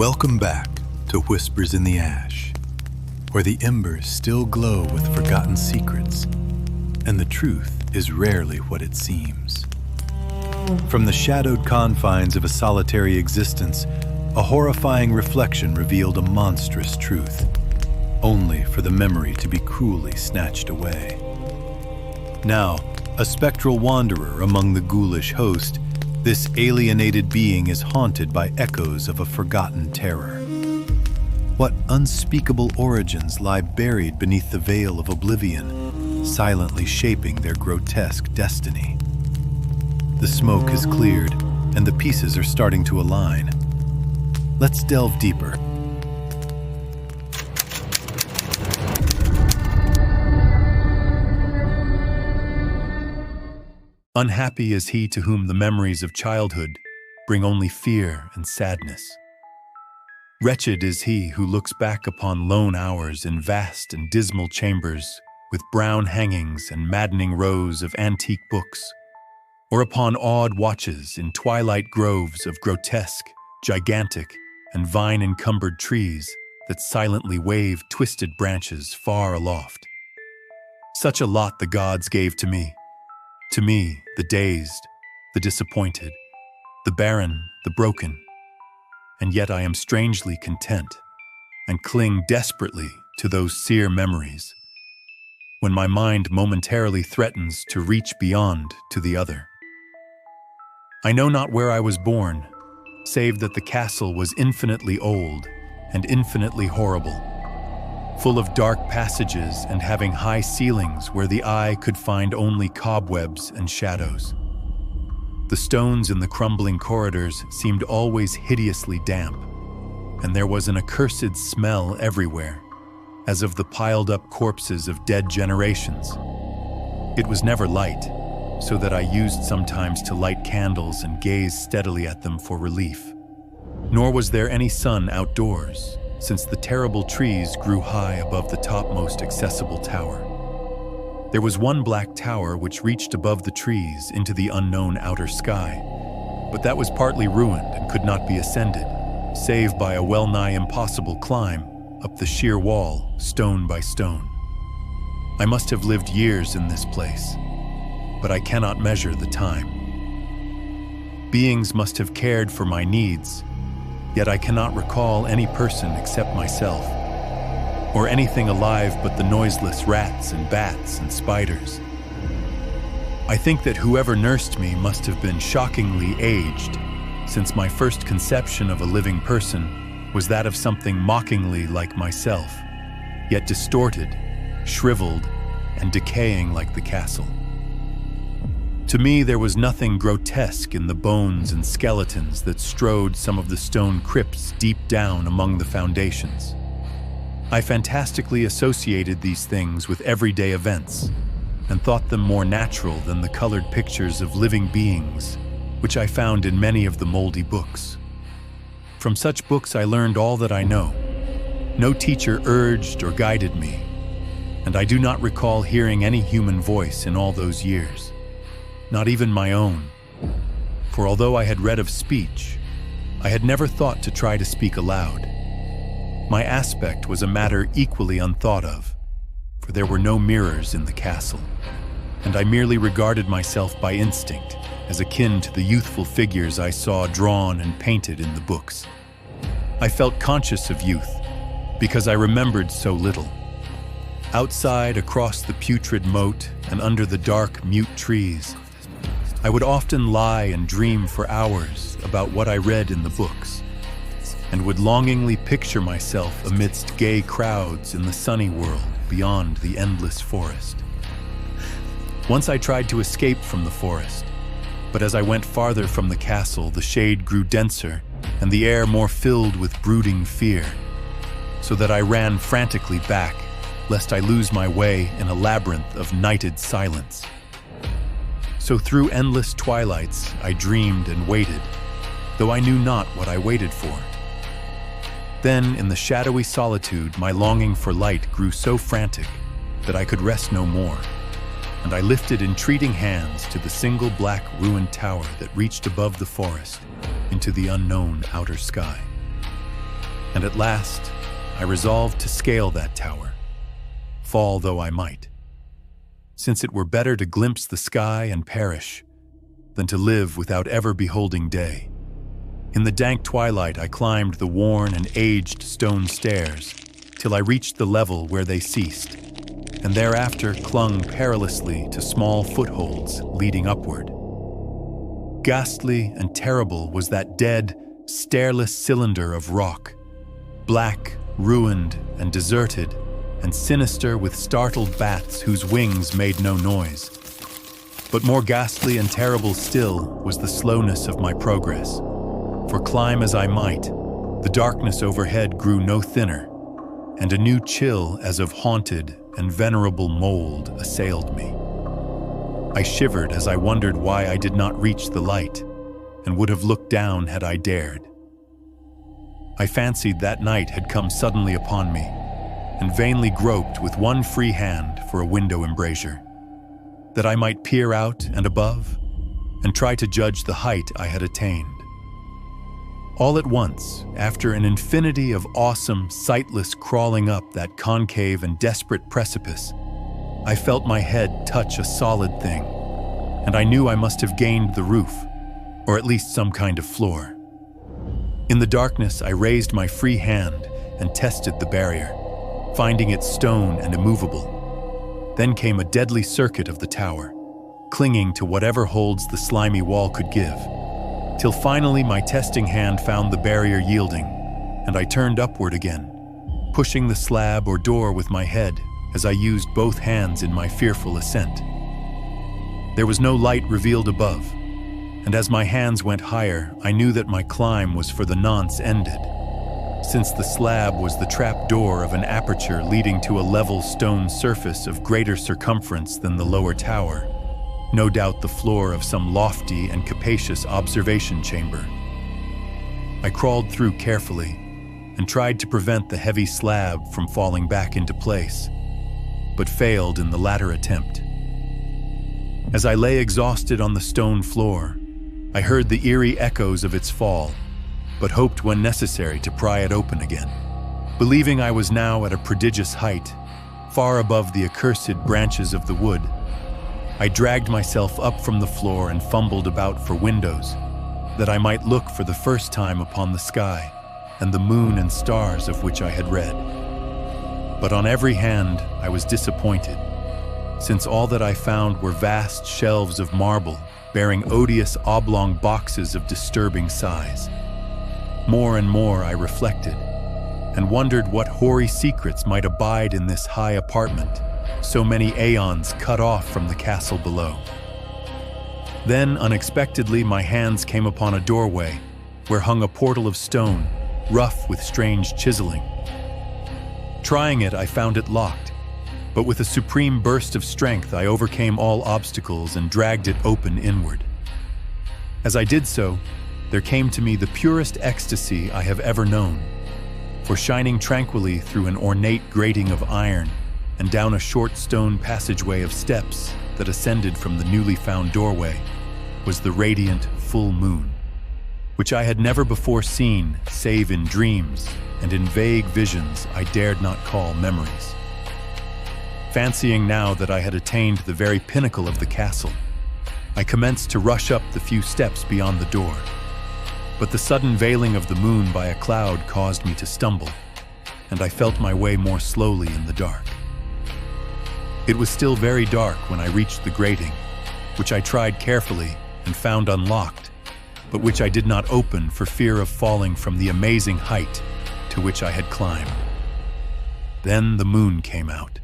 Welcome back to Whispers in the Ash, where the embers still glow with forgotten secrets, and the truth is rarely what it seems. From the shadowed confines of a solitary existence, a horrifying reflection revealed a monstrous truth, only for the memory to be cruelly snatched away. Now, a spectral wanderer among the ghoulish host, this alienated being is haunted by echoes of a forgotten terror. What unspeakable origins lie buried beneath the veil of oblivion, silently shaping their grotesque destiny? The smoke has cleared, and the pieces are starting to align. Let's delve deeper. Unhappy is he to whom the memories of childhood bring only fear and sadness. Wretched is he who looks back upon lone hours in vast and dismal chambers with brown hangings and maddening rows of antique books, or upon odd watches in twilight groves of grotesque, gigantic, and vine-encumbered trees that silently wave twisted branches far aloft. Such a lot the gods gave to me, the dazed, the disappointed, the barren, the broken, and yet I am strangely content and cling desperately to those sear memories when my mind momentarily threatens to reach beyond to the other. I know not where I was born, save that the castle was infinitely old and infinitely horrible, full of dark passages and having high ceilings where the eye could find only cobwebs and shadows. The stones in the crumbling corridors seemed always hideously damp, and there was an accursed smell everywhere, as of the piled-up corpses of dead generations. It was never light, so that I used sometimes to light candles and gaze steadily at them for relief. Nor was there any sun outdoors, since the terrible trees grew high above the topmost accessible tower. There was one black tower which reached above the trees into the unknown outer sky, but that was partly ruined and could not be ascended, save by a well-nigh impossible climb up the sheer wall, stone by stone. I must have lived years in this place, but I cannot measure the time. Beings must have cared for my needs, yet I cannot recall any person except myself, or anything alive but the noiseless rats and bats and spiders. I think that whoever nursed me must have been shockingly aged, since my first conception of a living person was that of something mockingly like myself, yet distorted, shriveled, and decaying like the castle. To me, there was nothing grotesque in the bones and skeletons that strode some of the stone crypts deep down among the foundations. I fantastically associated these things with everyday events and thought them more natural than the colored pictures of living beings, which I found in many of the moldy books. From such books I learned all that I know. No teacher urged or guided me, and I do not recall hearing any human voice in all those years, not even my own, for although I had read of speech, I had never thought to try to speak aloud. My aspect was a matter equally unthought of, for there were no mirrors in the castle, and I merely regarded myself by instinct as akin to the youthful figures I saw drawn and painted in the books. I felt conscious of youth because I remembered so little. Outside, across the putrid moat and under the dark, mute trees, I would often lie and dream for hours about what I read in the books, and would longingly picture myself amidst gay crowds in the sunny world beyond the endless forest. Once I tried to escape from the forest, but as I went farther from the castle, the shade grew denser and the air more filled with brooding fear, so that I ran frantically back, lest I lose my way in a labyrinth of nighted silence. So through endless twilights I dreamed and waited, though I knew not what I waited for. Then, in the shadowy solitude, my longing for light grew so frantic that I could rest no more, and I lifted entreating hands to the single black ruined tower that reached above the forest into the unknown outer sky. And at last, I resolved to scale that tower, fall though I might, since it were better to glimpse the sky and perish than to live without ever beholding day. In the dank twilight, I climbed the worn and aged stone stairs till I reached the level where they ceased, and thereafter clung perilously to small footholds leading upward. Ghastly and terrible was that dead, stairless cylinder of rock, black, ruined, and deserted, and sinister with startled bats whose wings made no noise. But more ghastly and terrible still was the slowness of my progress. For climb as I might, the darkness overhead grew no thinner, and a new chill as of haunted and venerable mold assailed me. I shivered as I wondered why I did not reach the light, and would have looked down had I dared. I fancied that night had come suddenly upon me, and vainly groped with one free hand for a window embrasure, that I might peer out and above, and try to judge the height I had attained. All at once, after an infinity of awesome, sightless crawling up that concave and desperate precipice, I felt my head touch a solid thing, and I knew I must have gained the roof, or at least some kind of floor. In the darkness, I raised my free hand and tested the barrier, finding it stone and immovable. Then came a deadly circuit of the tower, clinging to whatever holds the slimy wall could give, till finally my testing hand found the barrier yielding, and I turned upward again, pushing the slab or door with my head as I used both hands in my fearful ascent. There was no light revealed above, and as my hands went higher, I knew that my climb was for the nonce ended, since the slab was the trap door of an aperture leading to a level stone surface of greater circumference than the lower tower, no doubt the floor of some lofty and capacious observation chamber. I crawled through carefully and tried to prevent the heavy slab from falling back into place, but failed in the latter attempt. As I lay exhausted on the stone floor, I heard the eerie echoes of its fall, but hoped when necessary to pry it open again. Believing I was now at a prodigious height, far above the accursed branches of the wood, I dragged myself up from the floor and fumbled about for windows, that I might look for the first time upon the sky and the moon and stars of which I had read. But on every hand I was disappointed, since all that I found were vast shelves of marble bearing odious oblong boxes of disturbing size. More and more I reflected, and wondered what hoary secrets might abide in this high apartment, so many aeons cut off from the castle below. Then, unexpectedly, my hands came upon a doorway where hung a portal of stone, rough with strange chiseling. Trying it, I found it locked, but with a supreme burst of strength, I overcame all obstacles and dragged it open inward. As I did so, there came to me the purest ecstasy I have ever known, for shining tranquilly through an ornate grating of iron and down a short stone passageway of steps that ascended from the newly found doorway was the radiant full moon, which I had never before seen save in dreams and in vague visions I dared not call memories. Fancying now that I had attained the very pinnacle of the castle, I commenced to rush up the few steps beyond the door. But the sudden veiling of the moon by a cloud caused me to stumble, and I felt my way more slowly in the dark. It was still very dark when I reached the grating, which I tried carefully and found unlocked, but which I did not open for fear of falling from the amazing height to which I had climbed. Then the moon came out.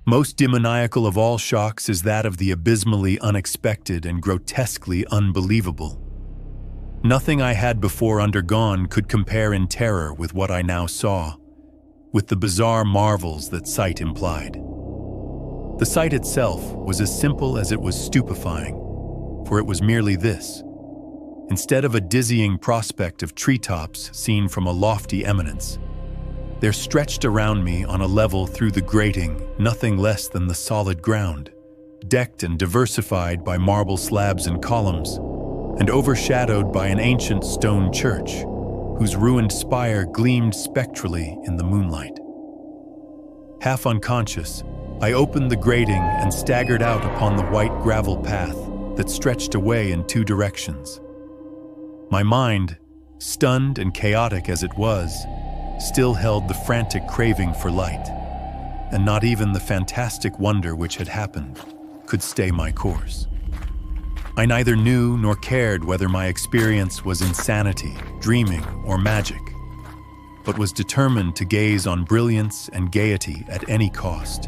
Most demoniacal of all shocks is that of the abysmally unexpected and grotesquely unbelievable. Nothing I had before undergone could compare in terror with what I now saw, with the bizarre marvels that sight implied. The sight itself was as simple as it was stupefying, for it was merely this. Instead of a dizzying prospect of treetops seen from a lofty eminence, there stretched around me on a level through the grating nothing less than the solid ground, decked and diversified by marble slabs and columns, and overshadowed by an ancient stone church, whose ruined spire gleamed spectrally in the moonlight. Half unconscious, I opened the grating and staggered out upon the white gravel path that stretched away in two directions. My mind, stunned and chaotic as it was, still held the frantic craving for light, and not even the fantastic wonder which had happened could stay my course. I neither knew nor cared whether my experience was insanity, dreaming, or magic, but was determined to gaze on brilliance and gaiety at any cost.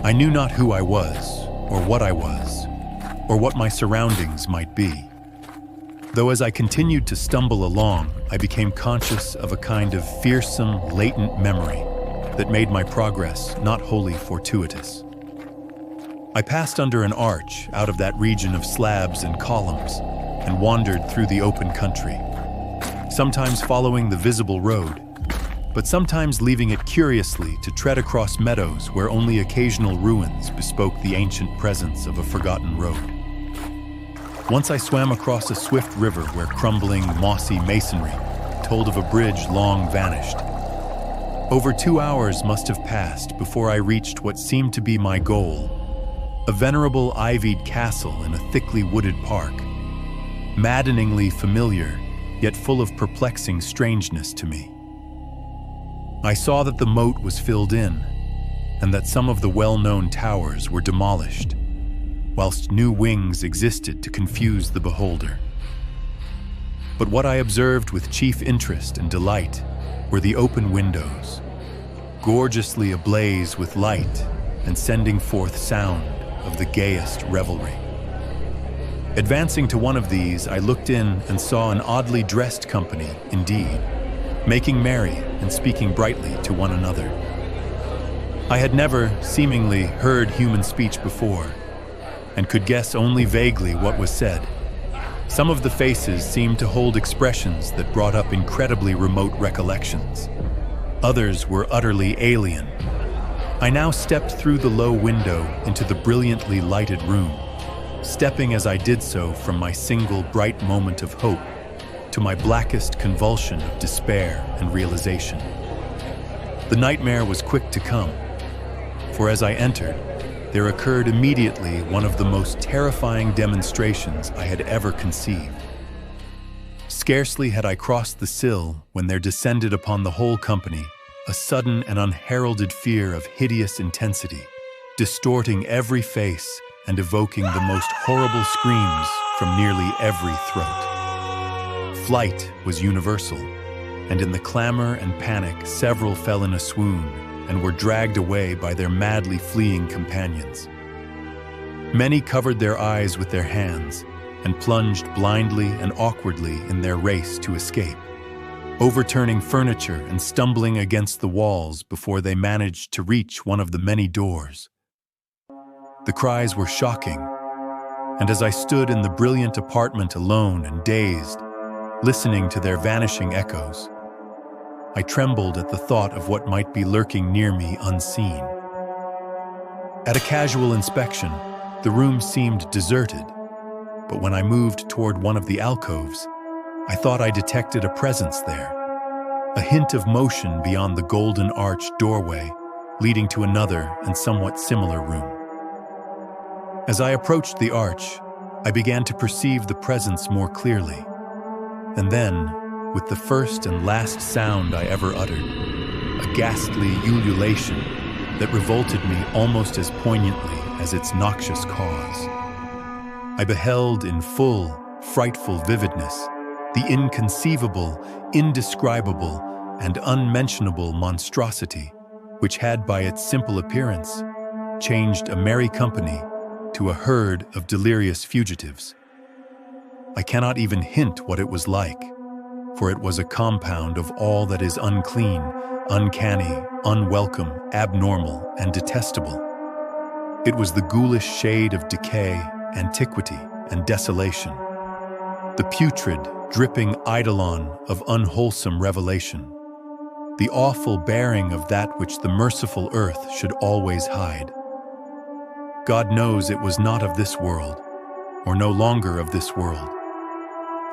I knew not who I was, or what my surroundings might be. Though as I continued to stumble along, I became conscious of a kind of fearsome, latent memory that made my progress not wholly fortuitous. I passed under an arch out of that region of slabs and columns and wandered through the open country, sometimes following the visible road, but sometimes leaving it curiously to tread across meadows where only occasional ruins bespoke the ancient presence of a forgotten road. Once I swam across a swift river where crumbling, mossy masonry told of a bridge long vanished. Over 2 hours must have passed before I reached what seemed to be my goal, a venerable ivied castle in a thickly wooded park, maddeningly familiar, yet full of perplexing strangeness to me. I saw that the moat was filled in, and that some of the well-known towers were demolished, whilst new wings existed to confuse the beholder. But what I observed with chief interest and delight were the open windows, gorgeously ablaze with light and sending forth sound of the gayest revelry. Advancing to one of these, I looked in and saw an oddly dressed company, indeed, making merry and speaking brightly to one another. I had never, seemingly, heard human speech before, and could guess only vaguely what was said. Some of the faces seemed to hold expressions that brought up incredibly remote recollections. Others were utterly alien. I now stepped through the low window into the brilliantly lighted room, stepping as I did so from my single bright moment of hope to my blackest convulsion of despair and realization. The nightmare was quick to come, for as I entered, there occurred immediately one of the most terrifying demonstrations I had ever conceived. Scarcely had I crossed the sill when there descended upon the whole company a sudden and unheralded fear of hideous intensity, distorting every face and evoking the most horrible screams from nearly every throat. Flight was universal, and in the clamor and panic, several fell in a swoon and were dragged away by their madly fleeing companions. Many covered their eyes with their hands and plunged blindly and awkwardly in their race to escape, overturning furniture and stumbling against the walls before they managed to reach one of the many doors. The cries were shocking, and as I stood in the brilliant apartment alone and dazed, listening to their vanishing echoes, I trembled at the thought of what might be lurking near me unseen. At a casual inspection, the room seemed deserted, but when I moved toward one of the alcoves, I thought I detected a presence there, a hint of motion beyond the golden arched doorway leading to another and somewhat similar room. As I approached the arch, I began to perceive the presence more clearly, and then, with the first and last sound I ever uttered, a ghastly ululation that revolted me almost as poignantly as its noxious cause. I beheld in full, frightful vividness the inconceivable, indescribable, and unmentionable monstrosity which had by its simple appearance changed a merry company to a herd of delirious fugitives. I cannot even hint what it was like, for it was a compound of all that is unclean, uncanny, unwelcome, abnormal, and detestable. It was the ghoulish shade of decay, antiquity, and desolation, the putrid, dripping eidolon of unwholesome revelation, the awful bearing of that which the merciful earth should always hide. God knows it was not of this world, or no longer of this world.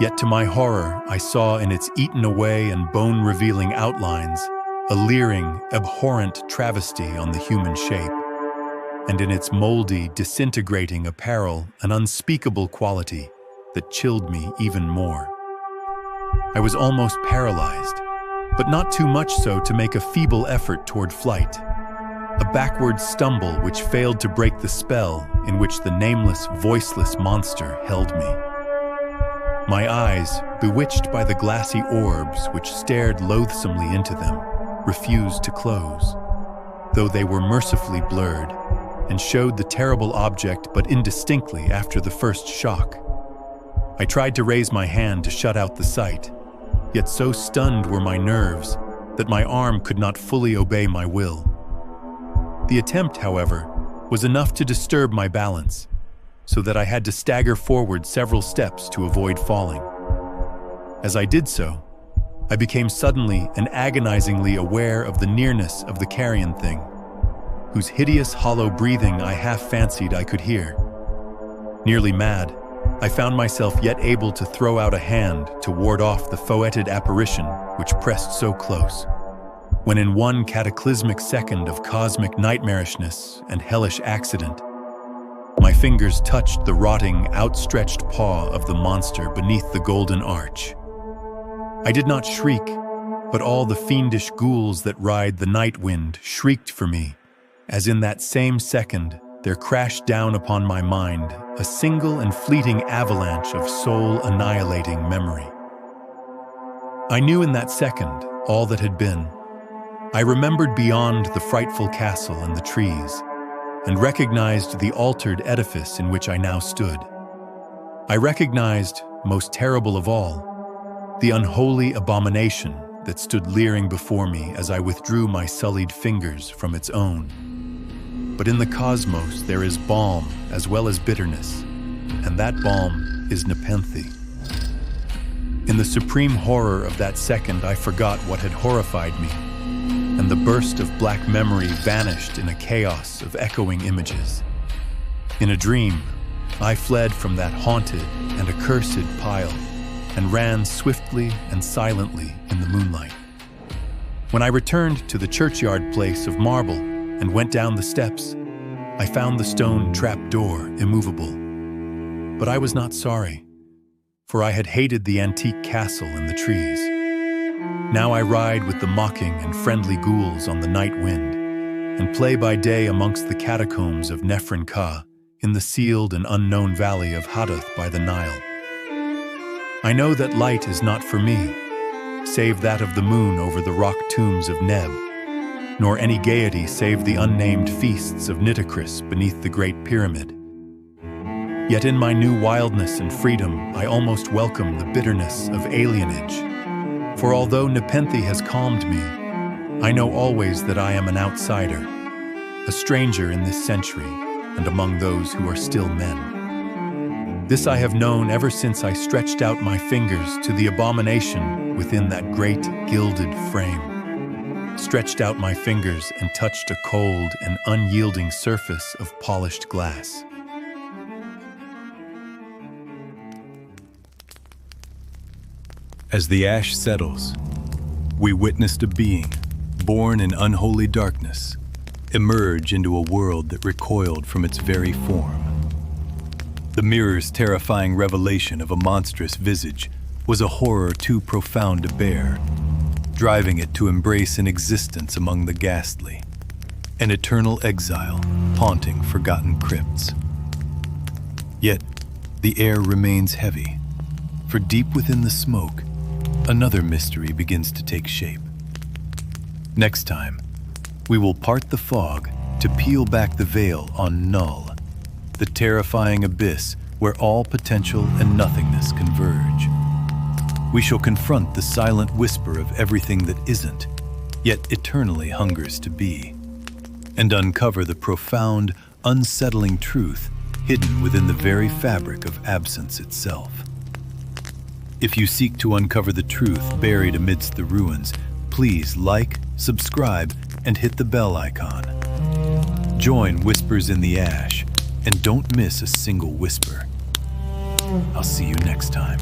Yet to my horror, I saw in its eaten-away and bone-revealing outlines a leering, abhorrent travesty on the human shape, and in its moldy, disintegrating apparel an unspeakable quality that chilled me even more. I was almost paralyzed, but not too much so to make a feeble effort toward flight, a backward stumble which failed to break the spell in which the nameless, voiceless monster held me. My eyes, bewitched by the glassy orbs which stared loathsomely into them, refused to close, though they were mercifully blurred, and showed the terrible object but indistinctly after the first shock. I tried to raise my hand to shut out the sight, yet so stunned were my nerves that my arm could not fully obey my will. The attempt, however, was enough to disturb my balance, so that I had to stagger forward several steps to avoid falling. As I did so, I became suddenly and agonizingly aware of the nearness of the carrion thing, whose hideous hollow breathing I half fancied I could hear. Nearly mad, I found myself yet able to throw out a hand to ward off the foetid apparition which pressed so close, when in one cataclysmic second of cosmic nightmarishness and hellish accident, my fingers touched the rotting, outstretched paw of the monster beneath the golden arch. I did not shriek, but all the fiendish ghouls that ride the night wind shrieked for me, as in that same second there crashed down upon my mind a single and fleeting avalanche of soul-annihilating memory. I knew in that second all that had been. I remembered beyond the frightful castle and the trees, and recognized the altered edifice in which I now stood. I recognized, most terrible of all, the unholy abomination that stood leering before me as I withdrew my sullied fingers from its own. But in the cosmos there is balm as well as bitterness, and that balm is nepenthe. In the supreme horror of that second, I forgot what had horrified me, and the burst of black memory vanished in a chaos of echoing images. In a dream, I fled from that haunted and accursed pile and ran swiftly and silently in the moonlight. When I returned to the churchyard place of marble and went down the steps, I found the stone trap-door immovable. But I was not sorry, for I had hated the antique castle and the trees. Now I ride with the mocking and friendly ghouls on the night wind, and play by day amongst the catacombs of Nephron-Ka in the sealed and unknown valley of Hadath by the Nile. I know that light is not for me, save that of the moon over the rock tombs of Neb, nor any gaiety save the unnamed feasts of Nitocris beneath the Great Pyramid. Yet in my new wildness and freedom, I almost welcome the bitterness of alienage. For although nepenthe has calmed me, I know always that I am an outsider, a stranger in this century and among those who are still men. This I have known ever since I stretched out my fingers to the abomination within that great gilded frame, stretched out my fingers and touched a cold and unyielding surface of polished glass. As the ash settles, we witnessed a being, born in unholy darkness, emerge into a world that recoiled from its very form. The mirror's terrifying revelation of a monstrous visage was a horror too profound to bear, driving it to embrace an existence among the ghastly, an eternal exile haunting forgotten crypts. Yet, the air remains heavy, for deep within the smoke, another mystery begins to take shape. Next time, we will part the fog to peel back the veil on Null, the terrifying abyss where all potential and nothingness converge. We shall confront the silent whisper of everything that isn't, yet eternally hungers to be, and uncover the profound, unsettling truth hidden within the very fabric of absence itself. If you seek to uncover the truth buried amidst the ruins, please like, subscribe, and hit the bell icon. Join Whispers in the Ash, and don't miss a single whisper. I'll see you next time.